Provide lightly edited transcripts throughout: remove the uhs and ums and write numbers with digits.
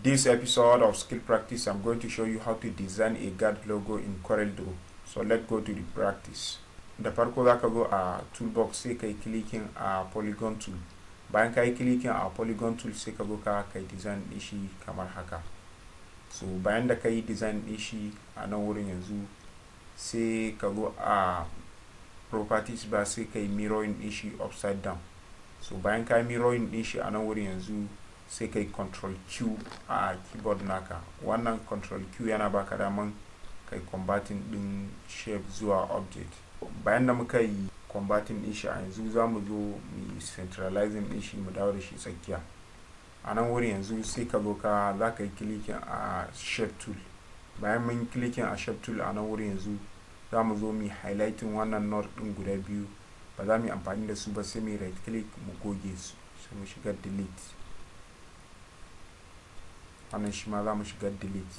This episode of skill practice, I'm going to show you how to design a guard logo in Coreldraw. So let's go to the practice. Da farko za ka zo a toolbox sai ka yi clicking a polygon tool. Bayan ka yi clicking a polygon tool sai ka zo ka yi design ɗin shi kamar haka. So bayan da ka yi design ɗin shi a nan wurin yanzu sai ka zo a properties ba sai ka yi mirroring ɗin shi upside down. So bayan ka yi mirroring ɗin shi a nan wurin yanzu sai kai control Q a keyboard naka. Wannan control Q yana baka daman kai converting din shape zuwa object. Bayan da muka yi converting din shi a yanzu za mu zo mu centralizing din shi mu dawo da shi tsakiya. A nan wurin yanzu sai ka zo ka za ka yi clicking a shape tool. Bayan mun clicking a shape tool a nan wurin yanzu za mu zo mu highlighting wannan node din guda biyu. Ba za mu yi amfani da su ba sai mu right click mu goge su sai mu shiga delete. Wannan shi ma za mu shiga delete.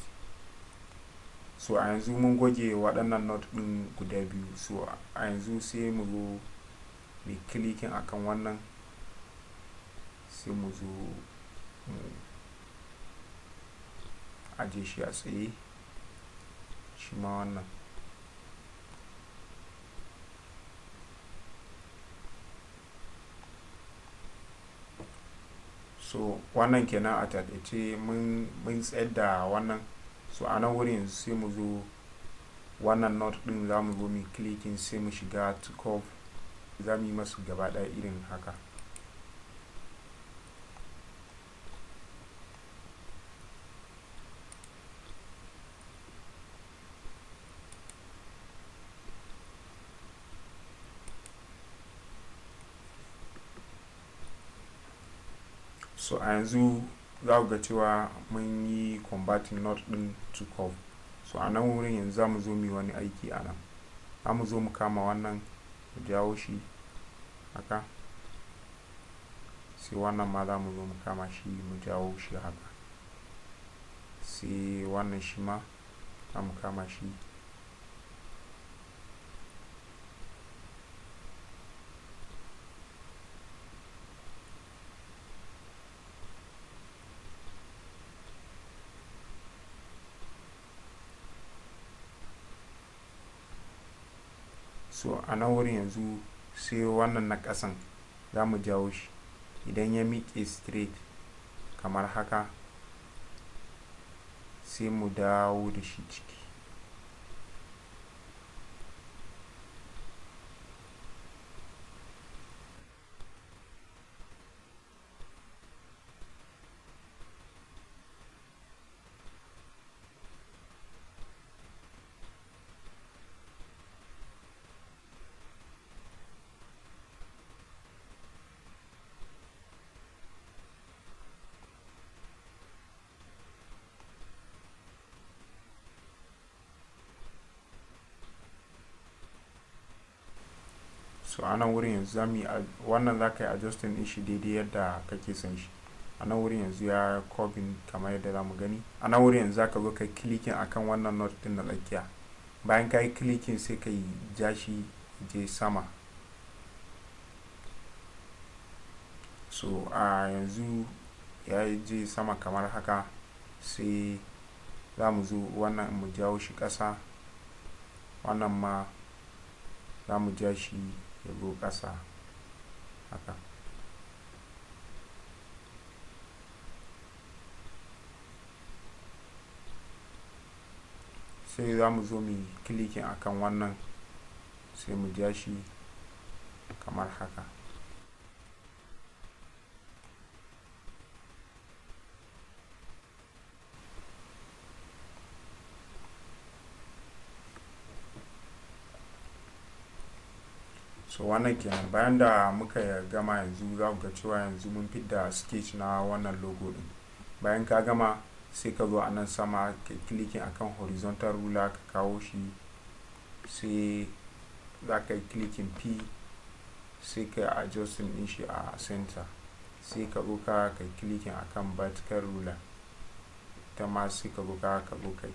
So a yanzu mun goge waɗannan node ɗin guda biyu. So a yanzu sai mu zo mu clicking akan wannan sai mu zo mu aje shi a tsaye shi ma wannan. So wannan kenan a taƙaice mun tsayar da wannan. So a nan wurin yanzu sai mu zo wannan node ɗin za mu zo mu clicking sai mu shiga to curve, za mu yi masu gaba ɗaya irin haka. So a yanzu za ku ga cewa mun yi converting node ɗin to curve. So a nan wurin yanzu za mu zo mu yi wani aiki a nan. Za mu zo mu kama wannan mu jawo shi haka, sai wannan ma za mu zo mu kama shi mu jawo shi haka, sai wannan shi ma za mu kama shi so a nan wurin yanzu sai wannan na ƙasan za mu jawo shi idan ya miƙe straight kamar haka sai mu dawo da shi ciki. So a nan wurin yanzu za mu yi wannan, za ka yi adjusting din shi daidai yadda kake son shi. A nan wurin yanzu ya curving kamar yadda za mu gani. A nan wurin yanzu za ka zo ka clicking akan wannan node din na tsakiya. Bayan ka yi clicking sai ka yi ja shi je sama. So a yanzu ya je sama kamar haka sai za mu zo wannan mu jawo shi ƙasa, wannan ma za mu ja shi ya zo ƙasa haka. Sai za mu zo mu clicking akan wannan sai mu ja shi kamar haka. So wannan kenan. Bayan da muka gama yanzu za ku ga cewa yanzu mun fidda sketch na wannan logo din. Bayan ka gama sai ka zo a nan sama ka clicking akan horizontal ruler ka kawo shi, sai za ka yi clicking P sai ka adjusting din shi a center, sai ka zo ka clicking akan vertical ruler ta ma sai ka zo ka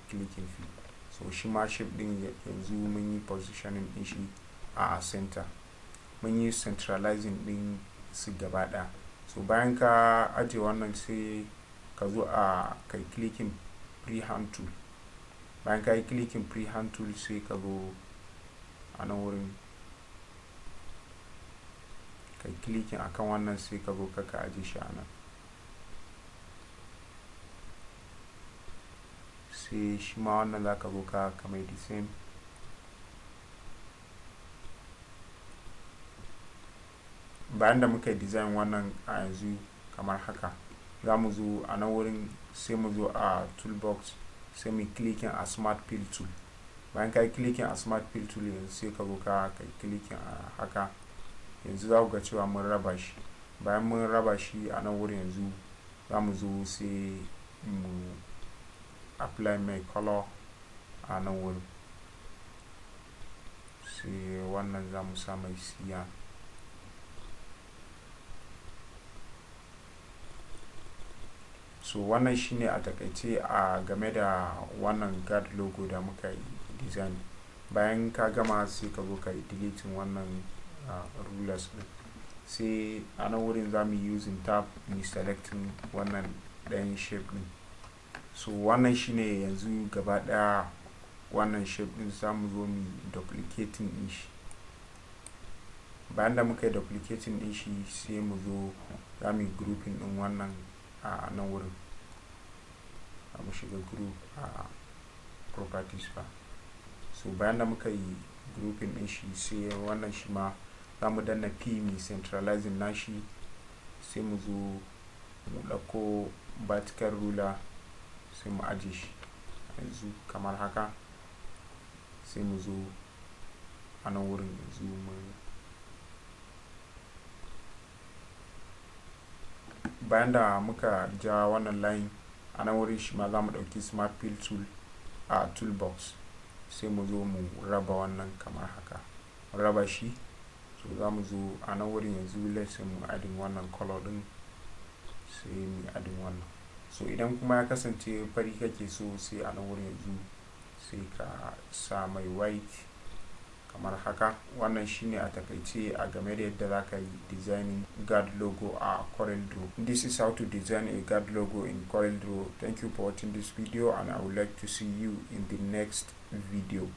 clicking P. So shi ma shape din yanzu mun yi positioning din shi a center, mun yi centralizing din su gaba ɗaya. So bayan ka aje wannan sai ka zo a kai clicking freehand tool. Bayan ka yi clicking freehand tool sai ka zo a nan wurin kai clicking akan wannan sai ka zo ka aje shi a nan, sai shi ma wannan za ka zo ka mai the same. Bayan da muka yi design wannan a yanzu kamar haka, za mu zo a nan wurin sai mu zo a toolbox sai mu clicking a smart fill tool. Bayan ka yi clicking a smart fill tool yanzu sai ka zo ka kai clicking a haka. Yanzu za ku ga cewa mun raba shi. Bayan mun raba shi a nan wurin yanzu za mu zo sai mu apply mai color a nan wurin, sai wannan za mu sa mai siya. So wannan shine a takaice a game da wannan guard logo da muka yi design. Bayan ka gama sai ka zo ka yi deleting wannan rulers din, sai a nan wurin za mu yi using tab mu selecting wannan ɗayan shape din. So wannan shine yanzu gaba ɗaya wannan shape din za mu zo mu duplicating din shi. Bayan da muka yi duplicating din shi sai mu zo za mu yi grouping din wannan a nan wurin. Za mu shiga group a properties ba. So bayan da muka yi grouping din shi sai wannan shi ma za mu danna p mu centralizing nashi, sai mu zo mu ɗauko vertical ruler sai mu aje shi yanzu kamar haka, sai mu zo a nan wurin yanzu mu bayan da muka ja wannan line a nan wurin shi ma za mu ɗauki smart fill tool a toolbox sai mu zo mu raba wannan kamar haka, raba shi. So za mu zo a nan wurin yanzu let's mu adin wannan color din sai mu adin wannan. So idan kuma ya kasance fari kake so sai a nan wurin yanzu sai ka sa mai white kamar haka. Wannan shine a takaice a game da yadda za ka yi designing guard logo a Coreldraw. This is how to design a guard logo in Coreldraw. Thank you for watching this video and I would like to see you in the next video.